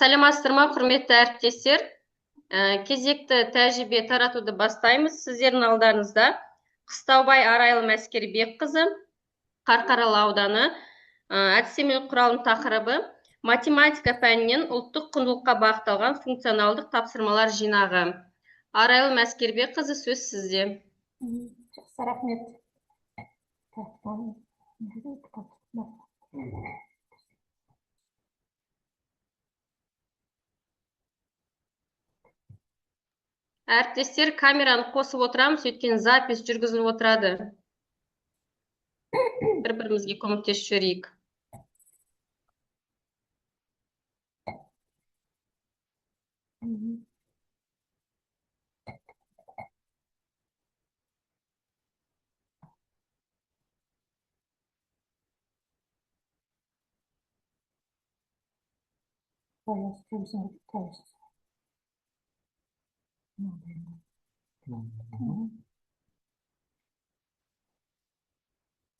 Сәлеметсіздер ме, құрметті әріптестер? Кезекті тәжірибе таратуды бастаймыз. Сіздердің алдарыңызда Қыстаубай Арайлым Әскербекқызы, Қарқаралы ауданы, әдістемелік құралының тақырыбы математика пәнінен ұлттық құндылыққа бағытталған функционалдық тапсырмалар жинағы. Арайлым Әскербекқызы, сөз сізде. Жақсы, рахмет. Әріптестер, камераны қосып отырамыз, өйткені запись жүргізіліп отырады. Бір-бірімізге көмектесіп жіберейік.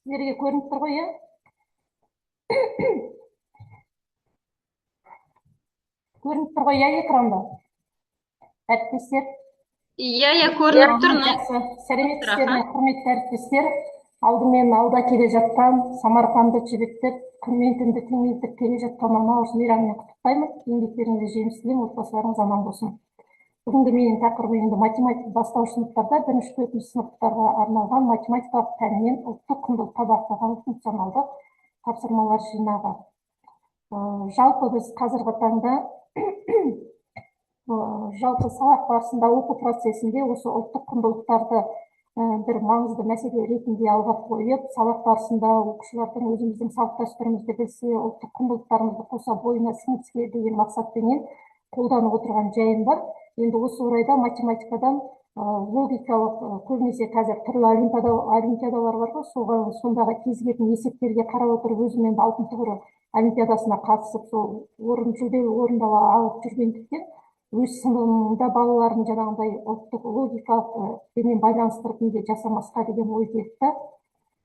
Сіздерге көрініп тұр ғой, көрініп тұр ғой, экранда? Әріптестер? Иә, көрініп тұр. Жақсы. Сәлеметсіздер ме, құрметті әріптестер? Алдымен алда келе жатқан Самарқанды жібектеп, күнмен түнді теңелтіп келе жатқан наурыз мейрамымен құттықтаймын. Еңбектеріңізге жеміс тілеймін, отбасыларыңыз аман болсын. Бүгінгі менің тақырыбым математика бастауыш сыныптарда 1-4 сыныптарға арналған математикалық пәнінен ұлттық құндылыққа бағытталған функционалдық тапсырмалар жинағы. Жалпы біз қазіргі таңда жалпы сабақ барысында оқу процесінде осы ұлттық құндылықтарды бір маңызды мәселе ретінде алға қойып, сабақ барысында оқушылардың өзіміздің салт-дәстүрімізді білсе, ұлттық құндылықтарымызды қоса бойына сіңірсе деген мақсатпенен қолданып отырған жайым бар. Енді осы орайда математикадан логикалық, көбінесе қазір түрлі олимпиадалар бар ғой, сондағы кез келген есептерге қарап отырып, өзіммен алтын тұғыры олимпиадасына қатысып, сол жүлделі орынды алып жүргендіктен өз сыныбымда балаларын жаңағындай ұлттық логикалық денен байланыстырып неге жасамасқа деген ой келді.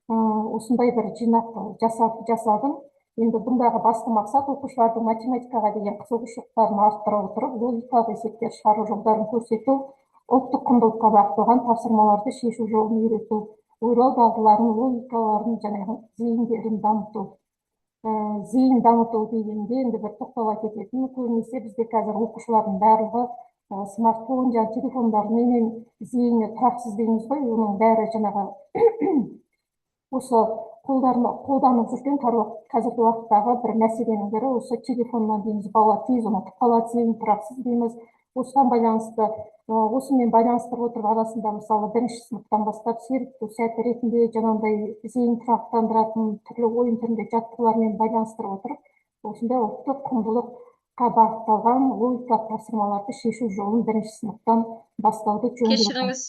Осындай бір жинақ жасадым. Енді бұндағы басты мақсат оқушылардың математикаға деген қызығушылықтарын арттыра отырып, логикалық есептер шығару жолдарын көрсету, ұлттық құндылыққа бағытталған тапсырмаларды шешу жолын үйрету, ойлау дағдыларын, логикаларын, жаңағы зейіндерін дамыту. Зейін дамыту дегенде енді бір тоқтала кететін, көбінесе бізде қазір оқушылардың барлығы смартфон, телефондармен зейіні тұрақсыз дейміз ғой, оның бәрі жаңағы осы қолданып жүрген қазіргі уақыттағы бір мәселенің бірі осы телефоннан дейміз, бала тез ұмытып қалады, зейін тұрақсыз дейміз. Осымен байланыстырып отырып арасында мысалы 1-ші сыныптан бастап серіктеу сәті ретінде жаңағындай зейін тұрақтандыратын түрлі ойын түрінде жаттығулармен байланыстырып отырып, осындай ұлттық құндылыққа бағытталған логикалық тапсырмаларды шешу жолын 1-ші сыныптан бастауды жөн көрдім. Кешіріңіз,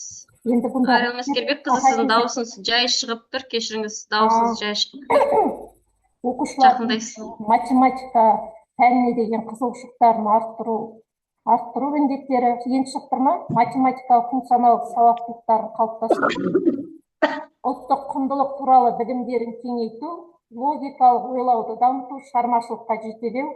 Арайлым Әскербекқызы, сіздің дауысыңыз жай шығып тұр. Кешіріңіз, дауысыңыз жай шығып тұр. Оқушылардың математика пәніне деген қызығушылықтарын арттыру міндеттері еншік тұр ма? Математикалық функционалдық сауаттылықтарын қалыптастыру, ұлттық құндылық туралы білімдерін кеңейту, логикалық ойлауды дамыту, шығармашылыққа жетелеу.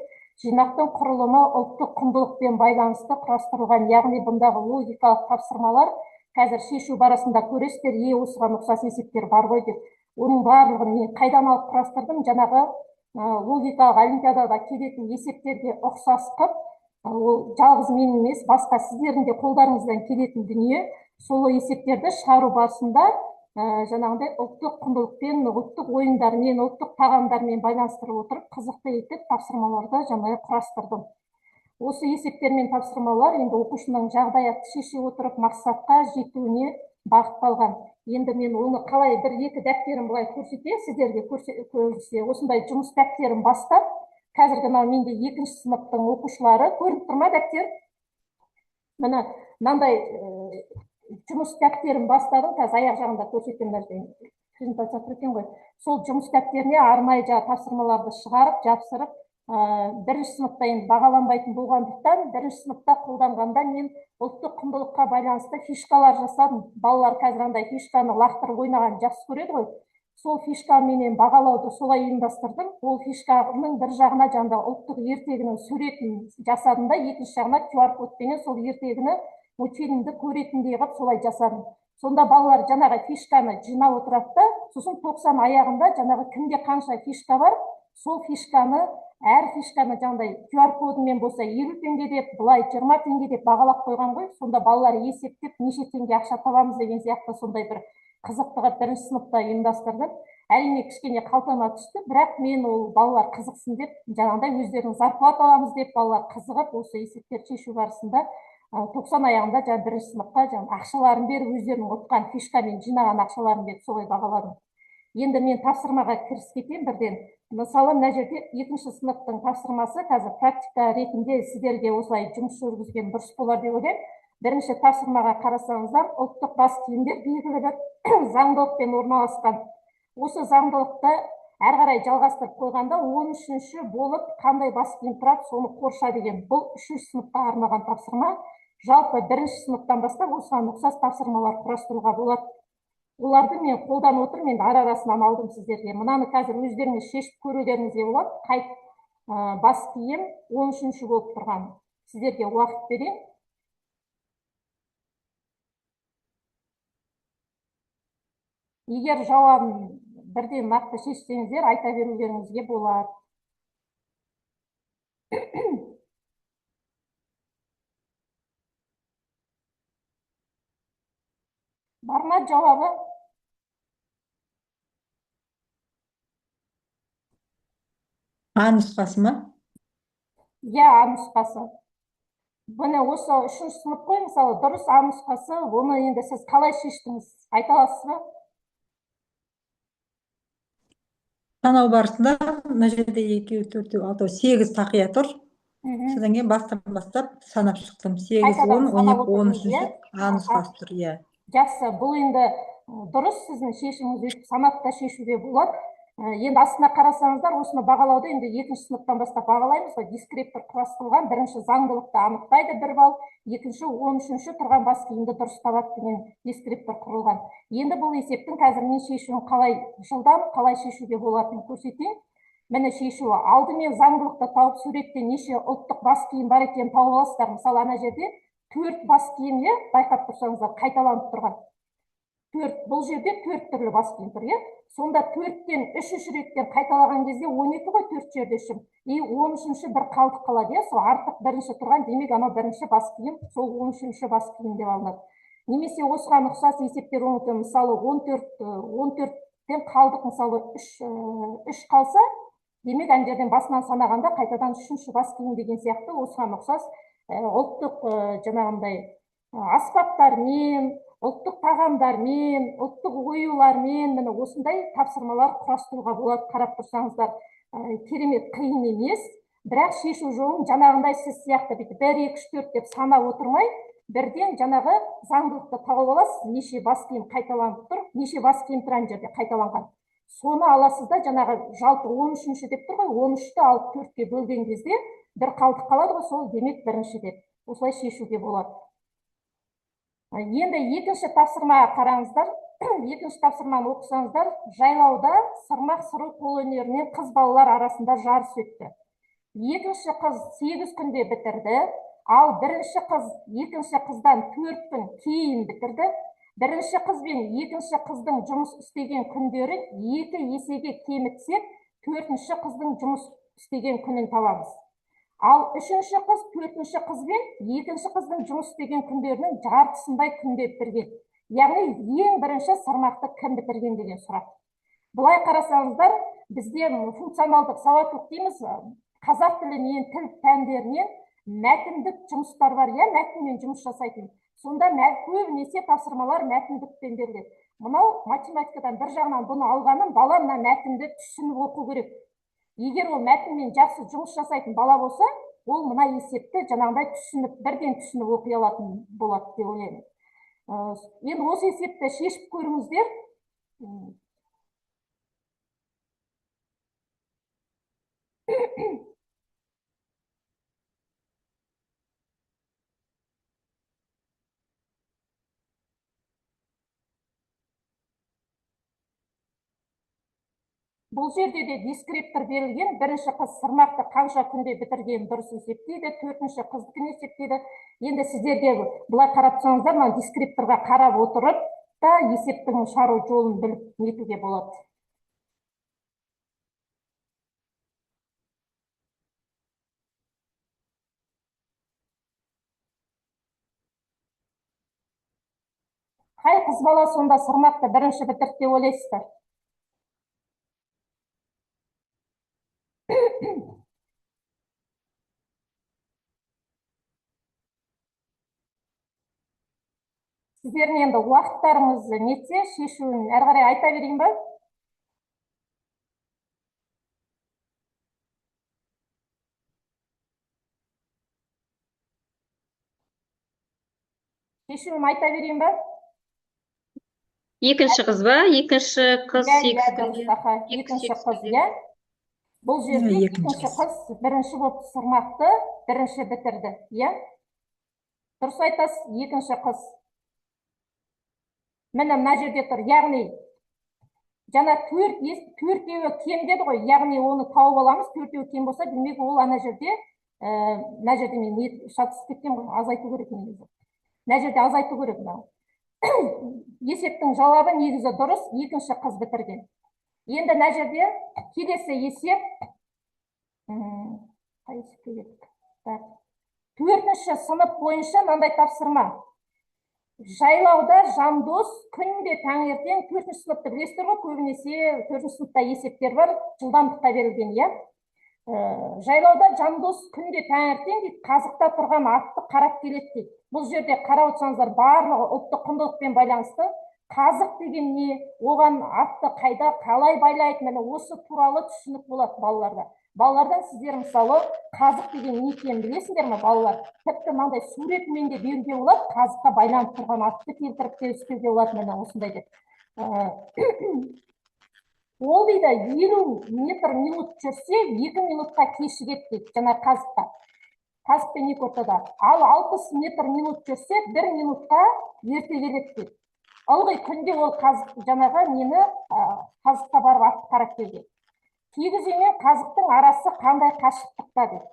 Жинақтың құрылымы ұлттық құндылықпен байланысты құрастырылған, яғни бұндағы логикалық тапсырмалар қазір шешу барысында көресіздер, осыған ұқсас есептер бар ғой деп. Оның барлығын мен қайдан алып құрастырдым? Жаңағы логикалық олимпиадада келетін есептерге ұқсас қып, ол жалғыз мен емес, басқа сіздердің де қолдарыңыздан келетін дүние. Сол есептерді шығару барысында жаңағындай ұлттық құндылықпен, ұлттық ойындармен, ұлттық тағамдармен байланыстырып отырып, қызықты етіп тапсырмаларды жаңағы құрастырдым. Осы есептер мен тапсырмалар енді оқушының жағдаятты шеше отырып мақсатқа жетуіне бағытталған. Енді мен оны қалай 1-2 дәптерін былай көрсете, сіздерге көрсе, осындай жұмыс дәптерін бастап, қазіргі менде 2-ші сыныптың оқушылары, көрініп тұр ма дәптер? Міне, мынандай жұмыс дәптерін бастадым, қазір аяқ жағында көрсетемін, презентация тұр екен ғой. Сол жұмыс дәптеріне арнайы тапсырмаларды шығарып, жапсырып, 1-ші сыныпта енді бағаланбайтын болғандықтан, 1-ші сыныпта қолданғанда мен ұлттық құндылыққа байланысты фишкалар жасадым. Балалар қазір андай фишканы лақтырып ойнаған жақсы көреді ғой. сол фишкаменен бағалауды солай ұйымдастырдым. Ол фишканың бір жағына жаңағы ұлттық ертегінің суретін жасадым да, екінші жағына QR кодпенен сол ертегіні мультфильмді көретіндей қылып солай жасадым. Сонда балалар жаңағы фишканы жинап отырады да, сосын 90 аяғында жаңағы кімде қанша фишка бар, сол фишканы, әр фишканы жаңағыдай QR кодымен болса 50 теңге деп, былай 20 теңге деп бағалап қойған ғой. Сонда балалар есептеп неше теңге ақша табамыз деген сияқты сондай бір қызықтығы бірінші сыныпта ұйымдастырдым. Әрине кішкене қалтама түсті, бірақ мен ол балалар қызықсын деп, жаңағыдай өздерінің зарплата аламыз деп, балалар қызығып осы есептерді шешу барысында 90 аяғында жаңа бірінші сыныпқа жаңа ақшаларын беріп, өздерінің ұтқан фишкамен жинаған ақшаларын беріп солай бағаладым. Енді мен тапсырмаға кірісіп кетейін бірден. Мысалы, мына жерде екінші сыныптың тапсырмасы қазір практика ретінде сіздерге осылай жұмыс жүргізген дұрыс болар деп ойлаймын. Бірінші тапсырмаға қарасаңыздар, ұлттық бас киімдер белгілі бір заңдылықпен орналасқан. Осы заңдылықты әрі қарай жалғастырып қойғанда 13-ші болып қандай бас киім тұрады, соны қорша деген. Бұл 3-ші сыныпқа арналған тапсырма. Жалпы бірінші сыныптан бастап осыған ұқсас тапсырмалар құрастыруға болады. Оларды мен қолдан отырмын, енді ара-арасынан алдым сіздерге. Мынаны қазір өздеріңіз шешіп көрулеріңізге болады. Қай бас киім 13-ші болып тұрған. Сіздерге уақыт берейін. Егер жауабын бірден нақты шешсеңіздер, айта берулеріңізге болады. Бар ма жауабы? А нұсқасы ма? Иә, А нұсқасы. Бұны осы 3-ші сынып қой, мысалы, дұрыс А нұсқасы, оны енді сіз қалай шештіңіз? Айта аласыз ба? Санау барысында мына жерде 2, 4, 6, 8 тақия тұр. Содан кейін бастан бастап санап шықтым. 8, 10, 12, 13-ші А нұсқасы тұр. Жақсы, бұл енді дұрыс, сіздің шешіміңіз өйтіп санап та шешуге болады. Енді астына қарасаңыздар, осыны бағалауды енді 2-ші сыныптан бастап бағалаймыз. Дискриптор құрастырылған, бірінші заңдылықты анықтайды 1 балл, екінші 13-ші тұрған бас киімді дұрыс табады деген дискриптор құрылған. Енді бұл есептің қазір мен шешуін қалай жылдам, қалай шешуге болатынын көрсетейін. Міне шешуі. Алдымен заңдылықты тауып, суретте неше ұлттық бас киім бар екенін тауып аласыздар. Мысалы, ана жерде 4 бас киім, байқап тұрсаңыздар, қайталанып тұрған. 4, бұл жерде 4 түрлі бас киім тұр, Сонда 4-тен 3 реттен қайталаған кезде 12 ғой 4 жерде үшін. 13-ші бір қалдық қалады, сол артық бірінші тұрған, демек ана бірінші бас киім, сол 13-ші бас киім деп алынады. Немесе осыған ұқсас есептер оңтын, мысалы 14-тен қалдық, мысалы 3 қалса, демек ана жерден басынан санағанда қайтадан 3-ші бас киім деген сияқты осыған ұқсас ұлттық жаңағындай аспаптармен, ұлттық тағамдармен, ұлттық оюлармен, міне осындай тапсырмалар құрастыруға болады. Қарап тұрсаңыздар, керемет қиын емес, бірақ шешу жолын жаңағындай сіз сияқты 1, 2, 3, 4 деп санап отырмай, бірден жаңағы заңдылықты тауып аласыз, неше бас киім қайталанып тұр, неше бас киім тұрған жерде қайталанған. Соны аласыз да, жаңағы жалпы 13-ші деп тұр ғой, 13-ті алып 4-ке бөлген кезде бір қалдық қалады ғой, сол демек бірінші деп. Осылай шешуге болады. Енді екінші тапсырмаға қараңыздар. Екінші тапсырманы оқысаңыздар, жайлауда сырмақ сыру қолөнерінен қыз балалар арасында жарыс өтті. Екінші қыз 8 күнде бітірді, ал бірінші қыз екінші қыздан 4 күн кейін бітірді. Бірінші қыз бен екінші қыздың жұмыс істеген күндері 2 есеге кемітсек, 4-ші қыздың жұмыс істеген күнін табамыз. Ал 3-ші қыз 4-ші қыз бен 2-ші қыздың жұмыс істеген күндерінің жартысындай күнде бітірген. Яғни ең бірінші сырмақты кім бітірген деген сұрақ. Бұлай қарасаңыздар, бізде функционалдық сауаттылық дейміз, қазақ тілінен, тіл пәндерінен мәтіндік жұмыстар бар, мәтінмен жұмыс жасайтын. Сонда көбінесе тапсырмалар мәтіндікпен беріледі. Мынау математикадан бір жағынан бұны алғаным, бала мына мәтінді түсініп оқу керек. Егер ол мәтінмен жақсы жұмыс жасайтын бала болса, ол мына есепті жаңағыдай түсініп, бірден түсініп оқи алатын болады деп ойлаймын. Енді осы есепті шешіп көріңіздер. Бұл жерде де дискриптор берілген. Бірінші қыз сырмақты қанша күнде бітірген дұрыс есептейді, төртінші қыздікін есептейді. Енді сіздерге бұлай қарап тұрсаңыздар, мына дискрипторға қарап отырып та есептің шығару жолын біліп нетуге болады. Қай қыз бала сонда сырмақты бірінші бітірді деп ойлайсыздар? Сіздердің енді уақыттарыңыз нетсе, шешуін әрі қарай айта берейін ба? Шешуін айта берейін ба? Екінші қыз ба? Екінші қыз 8 күнде. Екінші қыз, иә. Бұл жерде екінші қыз бірінші болып сырмақты бірінші бітірді, иә? Дұрыс айтасыз, екінші қыз. Міне мына жерде тұр, яғни жаңа төртеуі кем деді ғой, яғни оны тауып аламыз, төртеуі кем болса, демек ол ана жерде, мына жерде мен шатысып кеткен ғой, азайту керек негізі. Мына жерде азайту керек. Есептің жауабы негізі дұрыс, екінші қыз бітірген. Енді мына жерде келесі есеп, төртінші сынып бойынша мынандай тапсырма. Жайлауда жандос күнде таңертең, төртінші сыныпты білесіздер ғой, көбінесе төртінші сыныпта есептер бар, жылдамдықта берілген, иә. Жайлауда жандос күнде таңертең қазықта тұрған атты қарап келеді дейді. Бұл жерде қарап отырсаңыздар, барлығы ұлттық құндылықпен байланысты. Қазық деген не, оған атты қайда, қалай байлайды, міне осы туралы түсінік болады балаларда. Балалардан сіздер мысалы қазық деген не екенін білесіңдер ме, балалар? Тіпті мынандай суретімен де беруге болады, қазыққа байланып тұрған атты келтіріп те істеуге болады, міне осындай деп. Ол дейді 50 метр минут жүрсе 2 минутқа кешігеді дейді, жаңа қазықта. Қазықпен екі ортада. Ал 60 метр минут жүрсе 1 минутқа ерте келеді дейді. Ылғи күнде ол жаңаға мені қазыққа барып атты қарап келген. Кигіз үй мен қазықтың арасы қандай қашықтықта дейді.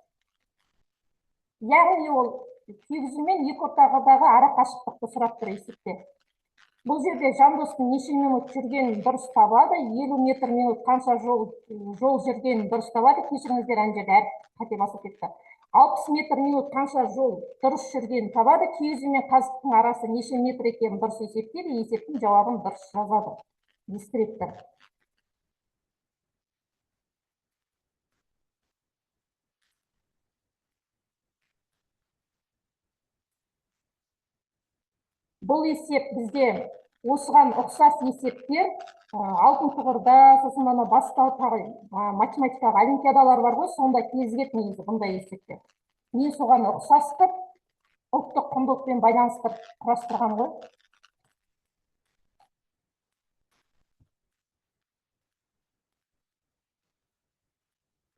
Яғни ол кигіз үй мен екі ортадағы ара қашықтықты сұрап тұр есепте. Бұл жерде жандостың неше минут жүргенін дұрыс табады, 50 метр минут қанша жол жүргенін дұрыс табады. Кешіріңіздер, ана жерде қате басып кетті. 60 метр минут қанша жол дұрыс жүргенін табады. Кигіз үй мен қазықтың арасы неше метр екенін дұрыс есептейді, есептің жауабын дұрыс жазады. Дискриптор. Бұл есеп бізде осыған ұқсас есептер алтын тұғырда, сосын ана басқа математикалық олимпиадалар бар ғой, сонда кезігеді негізі бұндай есептер. Мен соған ұқсастып, ұлттық құндылықпен байланыстырып құрастырған ғой.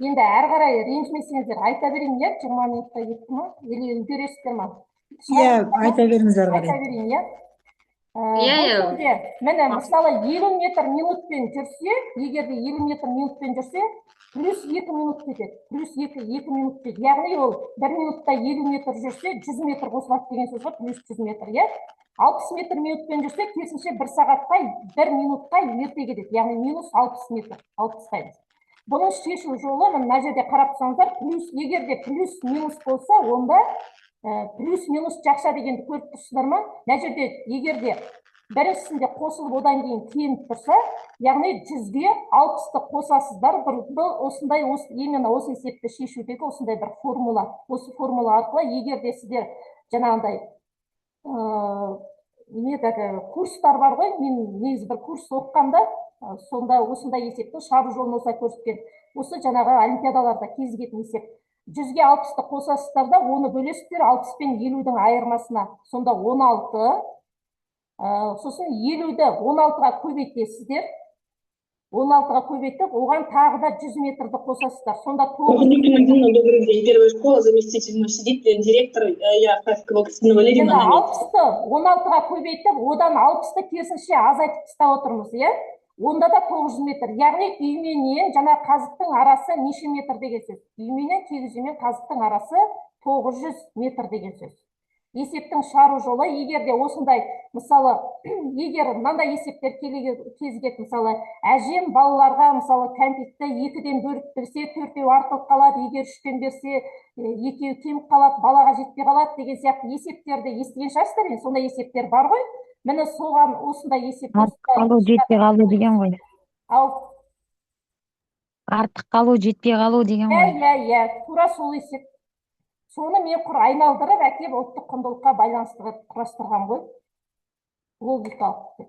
Енді әрі қарай ренжімесеңіздер айта берейін, иә, 20 минутта кетті ма? Или үлгересіздер ма? Иә, айта беріңіз әрі қарай. Айта берейін, иә. Міне, мысалы 50 метр минутпен жүрсе, егерде 50 метр минутпен жүрсе, плюс 2 минут кетеді. Плюс 2 минут кетеді. Яғни ол 1 минутта 50 метр жүрсе, 100 метр қосылады деген сөз бар, плюс 100 метр, иә. 60 метр минутпен жүрсе, керісінше 1 сағатқа 1 минутқа ерте кетеді. Яғни минус 60 метр, 60-таймыз. Бұның шешу жолы, мына жерде қарап тұрсаңыздар, егерде плюс минус болса, онда плюс-минус жақша дегенді көріп тұрсыздар ма? Мына жерде егерде біріншісінде қосылып одан кейін теңіп тұрса, яғни 100-ге 60-ты қосасыздар. Осындай, именно осы есепті шешудегі осындай бір формула. Осы формула арқылы егерде сіздер жаңағындай курстар бар ғой, мен негізі бір курс оқығанда, сонда осындай есептің шығару жолын осылай көрсеткен. Осы жаңағы олимпиадаларда кезігетін есеп. 100-ге 60-ты қосасыздар да, оны бөлесіздер 60 пен 50-дің айырмасына. Сонда 16, сосын 50-ді 16-ға көбейтесіздер. 16-ға көбейтіп, оған тағы да 100 метрді қосасыздар. Сонда 9. Добрый день, первая школа, заместитель мой сидит, директор, я Хавкова Кристина Валерьевна. Енді 60-ты 16-ға көбейтіп, одан 60-ты керісінше азайтып тастап отырмыз, иә? Онда да 900 метр. Яғни үйменен жаңа қазықтың арасы неше метр деген сөз. Үйменен киіз үймен қазықтың арасы 900 метр деген сөз. Есептің шығару жолы, егер де осындай, мысалы, егер мынандай есептер кезігеді, мысалы, әжем балаларға, мысалы, кәмпитті 2-ден бөліп берсе, 4-еу артылып қалады, егер 3-тен берсе, 2-еу кеміп қалады, балаға жетпей қалады деген сияқты есептерді естіген шығарсыздар, сондай есептер бар ғой. Міне соған осындай есеп. Артық қалу, жетпей қалу деген ғой. Ау. Артық қалу, жетпей қалу деген ғой. Иә, тура сол есеп. Соны мен құр айналдырып, әкеп ұлттық құндылыққа байланыстырып құрастырған ғой. Логикалық.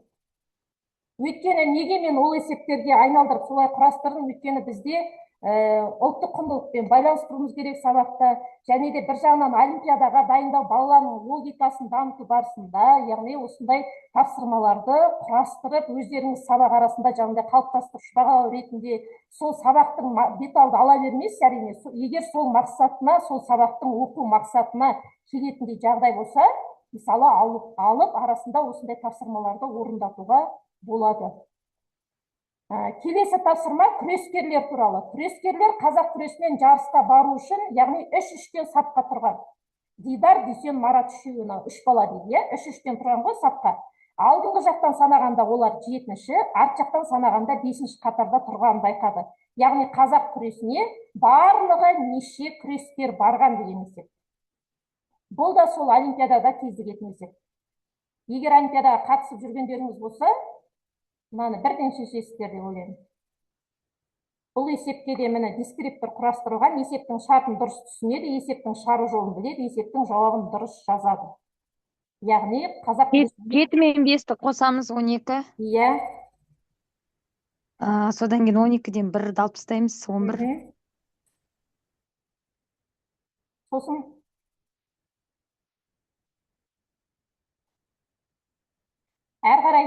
Өйткені неге мен ол есептерге айналдырып солай құрастырдым? Өйткені бізде ұлттық құндылықпен байланыстыруымыз керек сабақта, және де бір жағынан олимпиадаға дайындау балалардың логикасын дамыту барысында, яғни осындай тапсырмаларды құрастырып, өздеріңіз сабақ арасында жаңағыдай қалыптастырушы бағалау ретінде сол сабақтың деталды ала бермейсіз, әрине. Егер сол мақсатына, сол сабақтың оқу мақсатына келетіндей жағдай болса, мысалы алып арасында осындай тапсырмаларды орындатуға болады. Келесі тапсырма күрескерлер туралы. Күрескерлер қазақ күресінен жарысқа бару үшін, яғни 3-3-тен сапқа тұрған. Дидар, Дүйсен, Марат үшеуі 3 бала дейді, 3-3-тен тұрған ғой сапқа. Алдыңғы жақтан санағанда олар 7-ші, арт жақтан санағанда 5-ші қатарда тұрғанын байқады. Яғни қазақ күресіне барлығы неше күрескер барған деген есеп. Бұл да сол олимпиадада кездесетін есеп. Егер олимпиадаға қатысып жүргендеріңіз болса, мынаны бірден шешесіздер деп ойлаймын. Бұл есепке де міне дескриптор құрастырылған, есептің шартын дұрыс түсінеді, есептің шығару жолын біледі, есептің жауабын дұрыс жазады. Яғни қазақ 7 мен 5-ті қосамыз 12. Иә. Содан кейін 12-ден 1-ді алып тастаймыз, 11. Сосын әрі қарай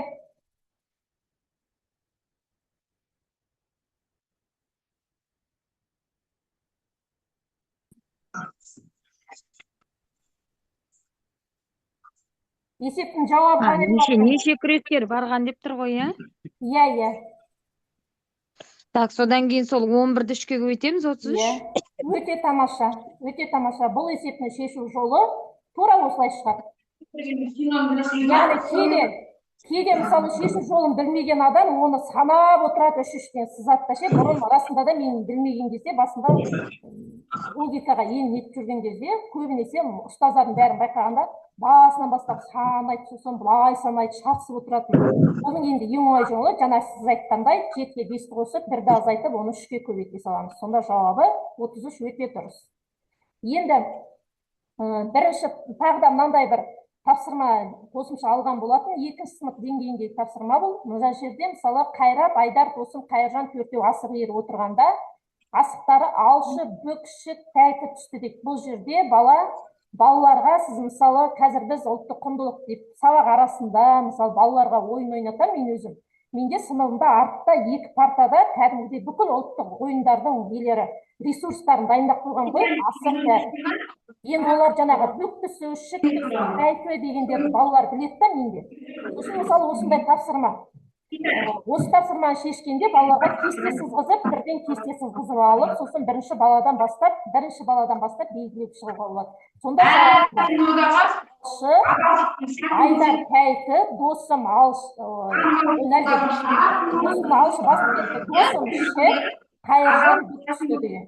есептің жауабы Неше күрескер барған деп тұр ғой, иә? Иә. Так, содан кейін сол 11-ді 3-ке көбейтеміз, 33. Өте тамаша, өте тамаша. Бұл есептің шешу жолы тура осылай шығады. Яғни кейде мысалы шешу жолын білмеген адам оны санап отырады, 3-3-тен сызады да бұрын расында да мен білмеген кезде басында логикаға еніп жүрген кезде көбінесе ұстаздардың бәрін байқағанда басынан бастап санайды, сосын былай санайды, шарсып отыратын. Оның енді ең оңай жолы жаңа сіз айтқандай 7-ке 5-ті қосып, 1-ді азайтып, оны 3-ке көбейте саламыз. Сонда жауабы 33 өте дұрыс. Енді бірінші тағы да мынандай бір тапсырма қосымша алған болатын, 2-ші сынып деңгейіндегі тапсырма бұл. Мына жерде мысалы Қайрат, Айдар, Досым, Қайыржан 4-еу асық иіріп отырғанда асықтары алшы, бүкші, тәйті түсті дейді. Бұл жерде балаларға сіз мысалы қазір біз ұлттық құндылық деп сабақ арасында мысалы балаларға ойын ойнатам мен өзім. Менде сыныбымда артта 2 партада кәдімгідей бүкіл ұлттық ойындардың ресурстарын дайындап қойған ғой, асық бәрі. Енді олар жаңағы бүктісі, шіктісі, тәйті дегендерді балалар біледі да менде. Сосын мысалы осындай тапсырма. Осы тапсырманы шешкенде балаларға кесте сызғызып, бірден кесте сызғызып алып, сосын бірінші баладан бастап белгілеп шығуға болады. Сонда Айдар тәйті, Досым алшы басып кетті, Досым шік, Қайыржан бүкісті деген.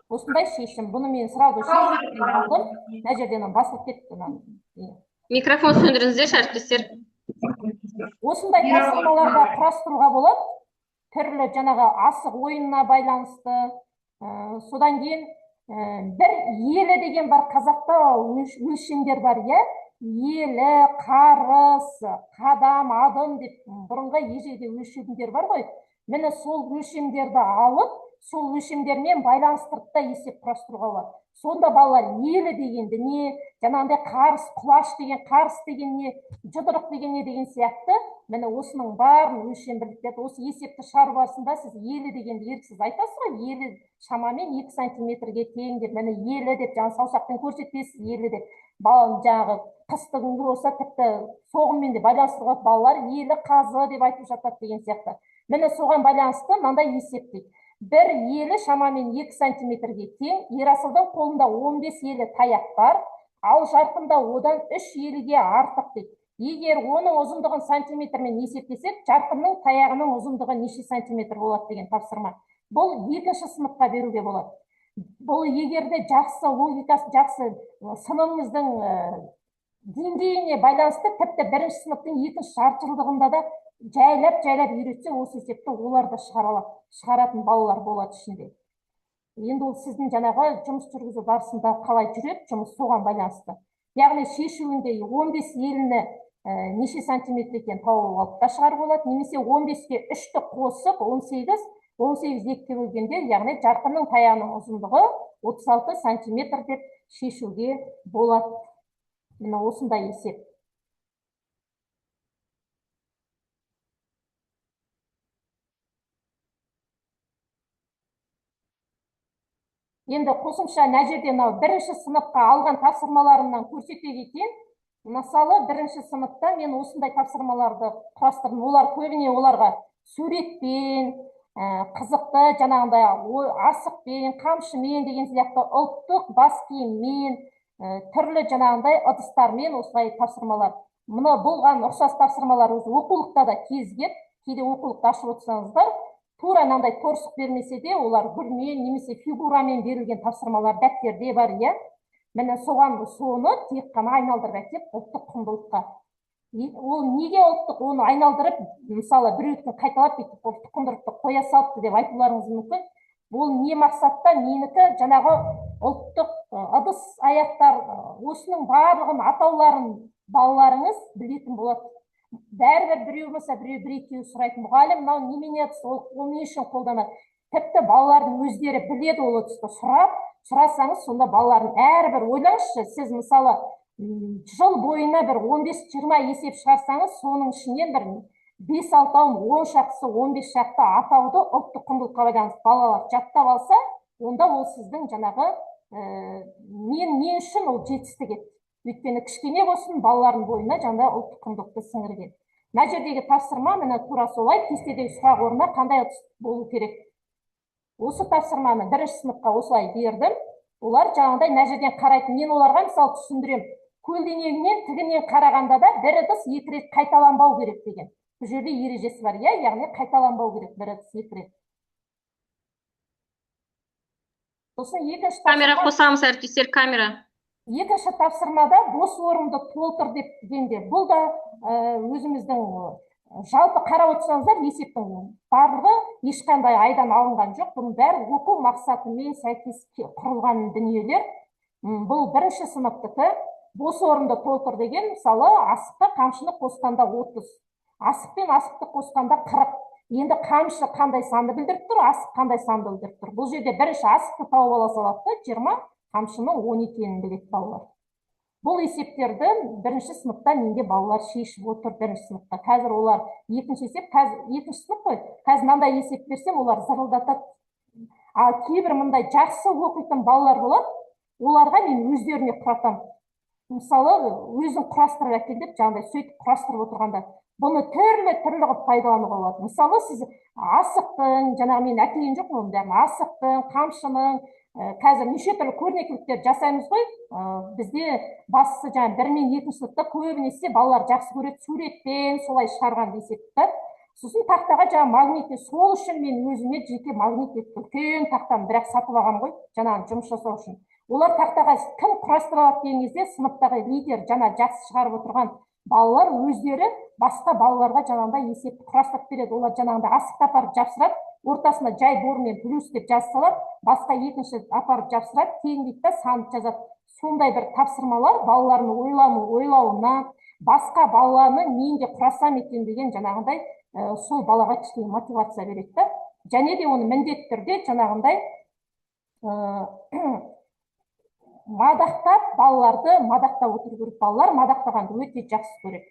Осындай шешім. Бұны мен сразу шешім алдым. Мына жерден басылып кетті. Микрофон сөндіріңіздерші, әріптестер. Осындай тапсырмаларды құрастыруға болады. Түрлі жаңағы асық ойынына байланысты. Содан кейін бір елі деген бар, қазақта өлшемдер бар, иә? Елі, қарыс, қадам, адым деп бұрынғы ежелгі өлшемдер бар ғой. Міне сол өлшемдерді алып, сол өлшемдермен байланыстырып та есеп құрастыруға болады. Сонда балалар елі дегенді не, жаңағындай қарыс, құлаш деген, қарыс деген не, жұдырық деген не деген сияқты, міне осының барын өлшем бірліктеді. Осы есепті шығару барысында сіз елі дегенді еріксіз айтасыз ғой, елі шамамен 2 сантиметрге тең деп, міне елі деп, жаңағы саусақпен көрсетпейсіз елі деп. Баланың жаңағы қыстың болса тіпті соғыммен де байланыстыруға балалар елі қазы деп айтып жатады деген сияқты. Міне соған байланысты мынандай есеп дейді. Бір елі шамамен 2 сантиметрге тең, Ерасылдың қолында 15 елі таяқ бар, ал Жарқында одан 3 еліге артық дейді. Егер оның ұзындығын сантиметрмен есептесек, Жарқынның таяғының ұзындығы неше сантиметр болады деген тапсырма. Бұл 2-ші сыныпқа беруге болады. Бұл егерде жақсы логикасы, жақсы сыныңыздың деңгейіне байланысты, тіпті 1-ші сыныптың 2-ші жартыжылдығында да жайлап үйретсе, осы есепті олар да шығаратын балалар болады ішінде. Енді ол сіздің жаңағы жұмыс жүргізу барысында қалай жүреді, жұмыс соған байланысты. Яғни шешуінде 15 еліні неше сантиметр екен тауып алып та шығарып болады, немесе 15-ке 3-ті қосып 18 екіге бөлгенде, яғни Жарқынның таяғының ұзындығы 36 сантиметр деп шешуге болады. Мына осындай есеп. Енді қосымша мына жерде 1-ші сыныпқа алған тапсырмаларымнан көрсете кетейін. Мысалы, 1-ші сыныпта мен осындай тапсырмаларды құрастырдым. Олар көбіне оларға суретпен, қызықты, жаңағындай асықпен, қамшымен деген сияқты ұлттық бас киіммен, түрлі жаңағындай ыдыстармен осылай тапсырмалар. Мұны болған ұқсас тапсырмалар өзі оқулықта да кезігеді. Кейде оқулықты ашып отырсаңыздар, тура мынандай торсық бермесе де, олар гүлмен немесе фигурамен берілген тапсырмалар дәптерде бар, иә. Міне соны тек қана айналдырып әкеп ұлттық құндылыққа. Ол неге ұлттық, оны айналдырып, мысалы, біреуді қайталап кетіп, ұлттық құндылықты қоя салыпты деп айтуларыңыз мүмкін. Ол не мақсатта, менікі жаңағы ұлттық ыдыс аяқтар, осының барлығын атауларын балаларыңыз білетін болады. Бәрібір біреу болса, бір-екеуі сұрайтын, мұғалім, мынау немене ыдыс, ол не үшін қолданады? Тіпті балалардың өздері біледі ол ыдысты. Сұрасаңыз, сонда балалардың әрбір ойлаңызшы, сіз мысалы жыл бойына бір 15-20 есеп шығарсаңыз, соның ішінен бір 5-6-ын, 10 шақтысы, 15 шақты атауды ұлттық құндылыққа байланысты балалар жаттап алса, онда ол сіздің жаңағы не үшін ол жетістік еді. Өйткені кішкене болсын балалардың бойына жаңа ұлттық құндылықты сіңірген. Мына жердегі тапсырма міне тура солай, кестедегі сұрақ орнына қандай ыдыс болу керек. Осы тапсырманы 1-ші сыныпқа осылай бердім. Олар жаңағыдай мына жерден қарайтын. Мен оларға мысалы түсіндірем. Көлденеңінен тігінен қарағанда да бір ыдыс 2 рет қайталанбау керек деген. Бұл жерде ережесі бар, иә, яғни қайталанбау керек бір ыдыс 2 рет. Сосын екінші камера қосамыз, әріптестер, камера. Екінші тапсырмада бос орынды толтыр дегенде, бұл да өзіміздің жалпы қарап отырсаңыздар, есептің барлығы ешқандай айдан алынған жоқ. Бұның бәрі оқу мақсатымен сәйкес құрылған дүниелер. Бұл 1-ші сыныптікі. Бос орынды толтыр деген, мысалы, асыққа қамшыны қосқанда 30, асық пен асықты қосқанда 40. Енді қамшы қандай санды білдіріп тұр, асық қандай санды білдіріп тұр. Бұл жерде бірінші асықты тауып ала салады, 20, қамшының 12-ні біледі балалар. Бұл есептерді 1-ші сыныпта менде балалар шешіп отыр 1-ші сыныпта. Қазір олар 2-ші есеп, 2-ші сынып қой. Қазір мынандай есеп берсем, олар зырылдатады. Ал кейбір мындай жақсы оқитын балалар болады, оларға мен өздеріне құратамын. Мысалы, өзің құрастырып әкел деп, жаңағыдай сөйтіп құрастырып отырғанда, бұны түрлі қылып пайдалануға болады. Мысалы, сіз асықтың, жаңағы мен әкелген жоқпын оның бәрін, асықтың, қамшының, қазір неше түрлі көрнекіліктер жасаймыз ғой. Бізде бастысы жаңағы 1 мен 2-ші сыныпта көбінесе балалар жақсы көреді, суретпен солай шығарған есепті. Сосын тақтаға жаңағы магнитті, сол үшін мен өзіме жеке магнит етіп үлкен тақтаны бірақ сатып алғам ғой, жаңағы жұмыс жасау үшін. Олар тақтаға кім құрастырады деген кезде сыныптағы лидер жаңа жақсы шығарып отырған балалар өздері басқа балаларға жаңағындай есепті құрастырып береді. Олар жаңағындай асықты апарып жапсырады, ортасына жай бормен плюс деп жазып салады, басқа екінші апарып жапсырады, тең дейді да санды жазады. Сондай бір тапсырмалар балалардың ойлауына, басқа баланы мен де құрасам екен деген жаңағындай сол балаға кішкене мотивация береді да. Және де оны міндетті түрде жаңағындай мадақтап, балаларды мадақтап отыру керек. Балалар мадақтағанды өте жақсы көреді.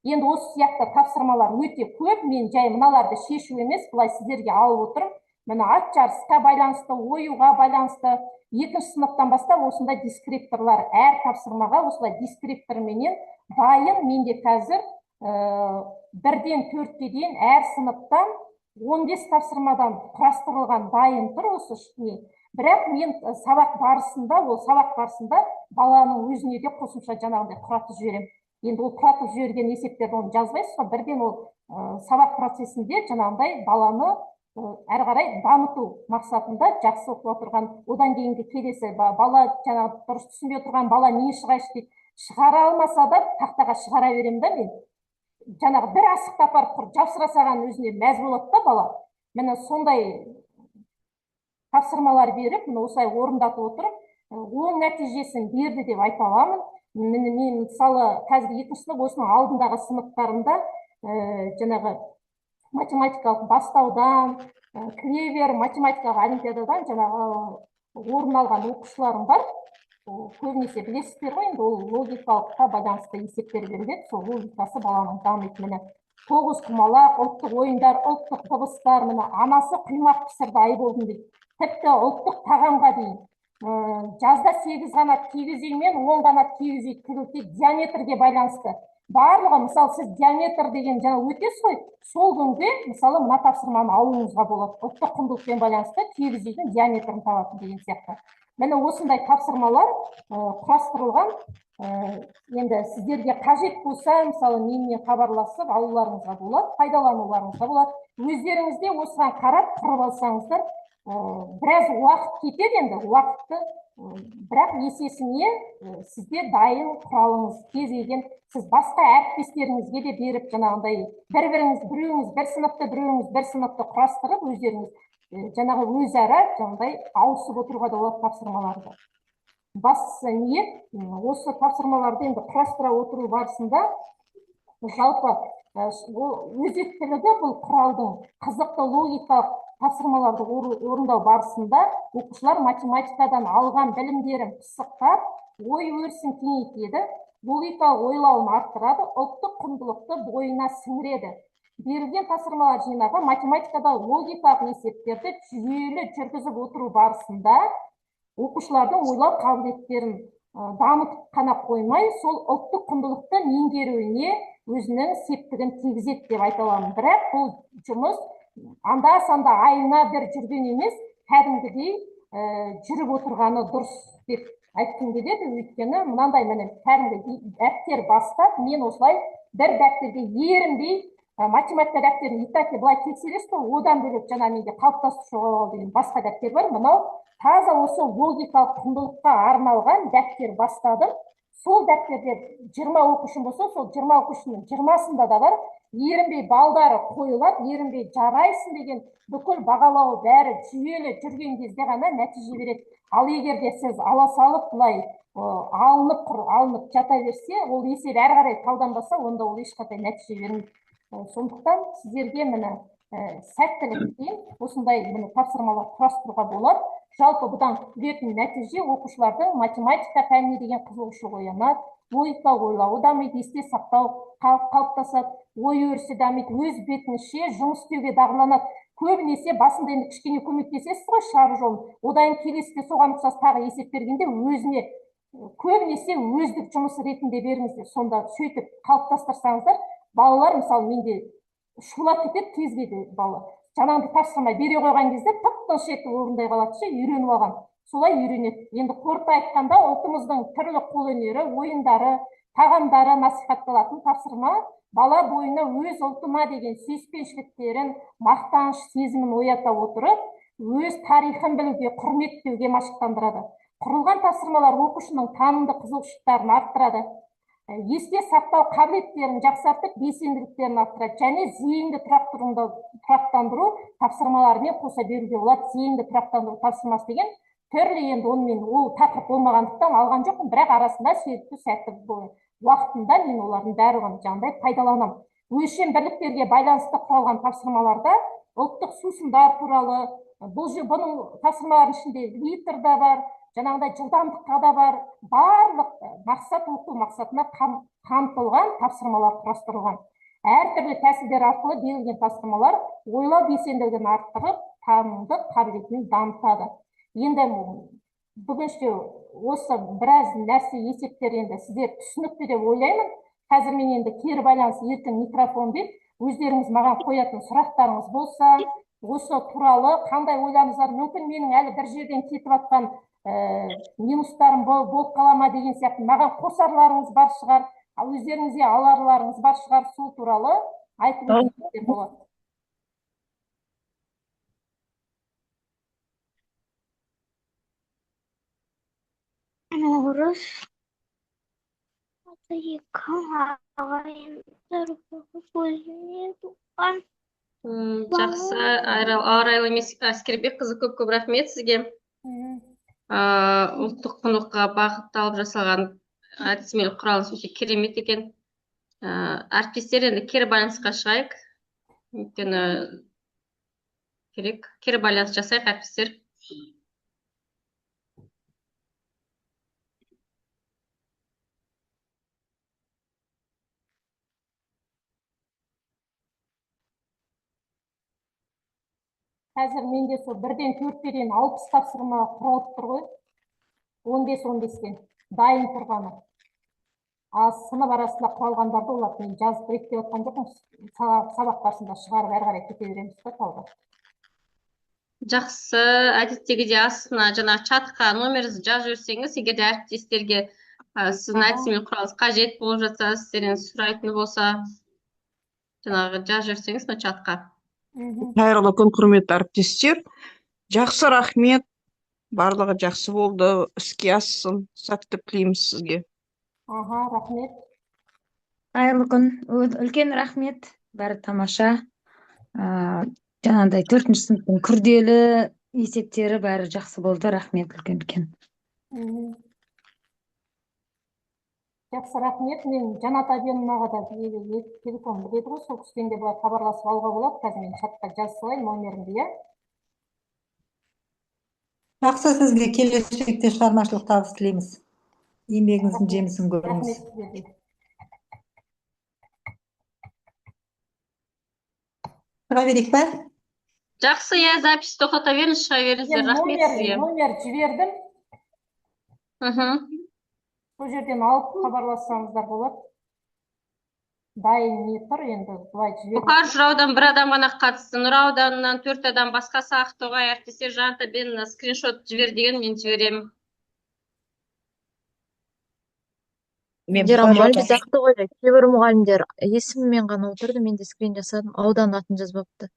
Енді осы сияқты тапсырмалар өте көп. Мен жай мыналарды шешу емес, бұлай сіздерге алып отырмын. Мына ат жарысқа байланысты, оюға байланысты 2-ші сыныптан бастап осындай дискрипторлар, әр тапсырмаға осылай дискрипторменен дайын. Менде қазір 1-ден 4-ке дейін әр сыныптан 15 тапсырмадан құрастырылған дайын тұр осы не. Бірақ мен сабақ барысында баланың өзіне де қосымша жаңағыдай құратып жіберемін. Енді ол құратып жіберген есептерді оны жазбайсыз ғой, бірден ол сабақ процесінде жаңағыдай баланы әрі қарай дамыту мақсатында жақсы оқып отырған, одан кейінгі келесі бала жаңағы дұрыс түсінбей отырған бала не шығайшы дейді, шығара алмаса да тақтаға шығара беремін да мен. Жаңағы бір асықты апарып жапсыра салған өзіне мәз болады да бала. Міне сондай тапсырмалар беріп, осылай орындатып отырып, оң нәтижесін берді деп айта аламын. Мен мысалы қазір 2-ші сынып осының алдындағы сыныптарымда жаңағы математикалық бастаудан, клевер математикалық олимпиададан жаңағы орын алған оқушыларым бар. Көбінесе білесіздер ғой, енді ол логикалыққа байланысты есептер беріледі, сол логикасы баланың дамитыны. 9 құмалақ, ұлттық ойындар, ұлттық дыбыстар, міне анасы құймақ пісірді ай болдым дейді. Тіпті ұлттық тағамға дейін. Жазда 8 қанат киіз үй мен 10 қанат киіз үй тігілді, диаметрге байланысты. Барлығы, мысалы, сіз диаметр деген жаңа өтесіз ғой, сол күнде, мысалы, мына тапсырманы алуыңызға болады. Ұлттық құндылықпен байланысты киіз үйдің диаметрін табатын деген сияқты. Міне осындай тапсырмалар құрастырылған. Енді сіздерге қажет болса, мысалы, менімен хабарласып алуларыңызға болады, пайдалануларыңызға болады. Өздеріңізде осыған қарап құрып алсаңыздар, біраз уақыт кетеді енді, уақытты, бірақ есесіне сізде дайын құралыңыз кез келген, сіз басқа әріптестеріңізге де беріп, жаңағындай біреуіңіз бір сыныпты, біреуіңіз бір сыныпты құрастырып, өздеріңіз жаңағы өзара жаңағыдай ауысып отыруға да болады тапсырмаларды. Бастысы ниет, осы тапсырмаларды енді құрастыра отыру барысында жалпы өзектілігі бұл құралдың қызықты логикалық тапсырмаларды орындау барысында оқушылар математикадан алған білімдерін пысықтап, ой өрісін кеңейтеді, логикалық ойлауын арттырады, ұлттық құндылықты бойына сіңіреді. Берілген тапсырмалар жинағы математикада логикалық есептерді жүйелі жүргізіп отыру барысында оқушылардың ойлау қабілеттерін дамытып қана қоймай, сол ұлттық құндылықты меңгеруіне өзінің септігін тигізеді деп айта аламын. Бірақ бұл жұмыс анда-санда айына бір жүрген емес, кәдімгідей жүріп отырғаны дұрыс деп айтқым келеді. Өйткені мынандай міне кәдімгі дәптер бастап, мен осылай бір дәптерге ерінбей математика дәптерін итаки былай тексересіз ғой, одан бөлек жаңа менде қалыптасушы жоғалу деген басқа дәптер бар. Мынау таза осы логикалық құндылыққа арналған дәптер бастадым. Сол дәптерде 20 оқушым болса, сол 20 оқушының 20-сында да бар. Ерінбей балдары қойылады, ерінбей жарайсың деген бүкіл бағалау бәрі жүйелі жүрген кезде ғана нәтиже береді. Ал егер де сіз ала салып бұлай алынып жата берсе, ол есеп әрі қарай талданбаса, онда ол ешқандай нәтиже бермейді. Сондықтан сіздерге міне сәттілік дейін осындай тапсырмалар құрастыруға болады. Жалпы бұдан күтілетін нәтиже оқушылардың математика пәніне деген қызығушылығы оянады, логикалық ойлауы дамиды, есте сақтау қалыптасады, ой өрісі дамиды, өз бетінше жұмыс істеуге дағдыланады. Көбінесе басында енді кішкене көмектесесіз ғой шығару жолын, одан келесіде соған ұқсас тағы есеп бергенде өзіне көбінесе өздік жұмыс ретінде беріңіздер. Сонда сөйтіп қалыптастырсаңыздар, балалар мысалы менде шулап кетеді кез келген бала. Жаңағыдай тапсырма бере қойған кезде тып-тыныш етіп орындай қалады, үйреніп алған. Солай үйренеді. Енді қорыта айтқанда ұлтымыздың түрлі қолөнері, ойындары, тағамдары насихатталатын тапсырма бала бойына өз ұлтыма деген сүйіспеншіліктерін, мақтаныш сезімін оята отырып, өз тарихын білуге, құрметтеуге машықтандырады. Құрылған тапсырмалар оқушының танымдық қызығушылықтарын арттырады. Есте сақтау қабілеттерін жақсартып, белсенділіктерін арттырады және зейінді тұрақтандыру тапсырмаларымен қоса беруге болады. Зейінді тұрақтандыру тапсырмасы деген түрлі, енді онымен ол тақырып болмағандықтан алған жоқпын, бірақ арасында сәтті уақытында мен олардың барлығын жаңағыдай пайдаланамын. Өлшем бірліктерге байланысты құралған тапсырмаларда ұлттық сусындар туралы, бұның тапсырмалардың ішінде литр да бар, жаңағыдай жылдамдыққа да бар, барлық мақсат оқу мақсатына қамтылған тапсырмалар құрастырылған. Әртүрлі тәсілдер арқылы берілген тапсырмалар ойлау белсенділігін арттырып, танымдық қабілетін дамытады. Енді бүгінше осы біраз нәрсе есептер енді сіздер түсінікті деп ойлаймын. Қазір мен енді кері байланыс ертең микрофон деп өздеріңіз маған қоятын сұрақтарыңыз болса, осы туралы қандай ойларыңыздар, мүмкін менің әлі бір жерден кетіп жатқан минустарым болып қала ма деген сияқты маған қосарларыңыз бар шығар, өздеріңізге аларларыңыз бар шығар, сол туралы айтып өтсеңіздер болады. Наурыз екі ағайындар көзіне туған. Жақсы, Арайлы Әскербекқызы, көп рахмет сізге. Ұлттық құндылыққа бағытталып жасалған әдістемелік құралыңыз өте керемет екен. Әріптестер, енді кері байланысқа шығайық. Өйткені керек, кері байланыс жасайық, әріптестер. Қазір менде сол 1-ден 4-ке дейін 60 тапсырма құралып тұр ғой. 15-15-тен дайын тұрғаны. Сынып арасында құралғандарды оларды мен жазып реттеп отқан жоқпын. Сабақ барысында шығарып әрі қарай кете береміз ба талға. Жақсы, әдеттегідей астына жаңағы чатқа номеріңізді жазып жіберсеңіз, егер де әріптестерге сіздің әдістемелік құралыңыз қажет болып жатса, сіздерден сұрайтын болса, жаңағы жазып жіберсеңіз мына чатқа. Қайырлы күн, құрметті әріптестер. Жақсы, рахмет. Барлығы жақсы болды. Іске ассын. Сәтті тілейміз сізге. Рахмет. Қайырлы күн, үлкен рахмет. Бәрі тамаша. Жаңағыдай 4-ші сыныптың күрделі есептері бәрі жақсы болды. Рахмет, үлкен. Жақсы, рахмет. Мен Жанат Абеновнаға да телефон біледі ғой, сол кісіден де былай хабарласып алуға болады. Қазір мен чатқа жазып салайын номерімді, иә? Жақсы, сізге келешекте шығармашылық табыс тілейміз. Еңбегіңіздің жемісін көріңіз. Рахмет сізге. Шыға берейік па? Жақсы, иә, запись тоқтата беріңіз, шыға беріңіздер. Рахмет сізге. Номер жібердім. Сол жерден алып хабарлассаңыздар болады. Дайын не тұр, енді былай жібердім. Бұқар жыраудан 1 адам ғана қатысты, Нұра ауданынан 4 адам, басқасы Ақтоғай, әріптестер Жанат Абеновна скриншот жібер деген мен жіберемін. Мадира мұғалім, біз Ақтоғайда кейбір мұғалімдер есімімен ғана отырды, мен де скрин жасадым, аудан атын жазбапты.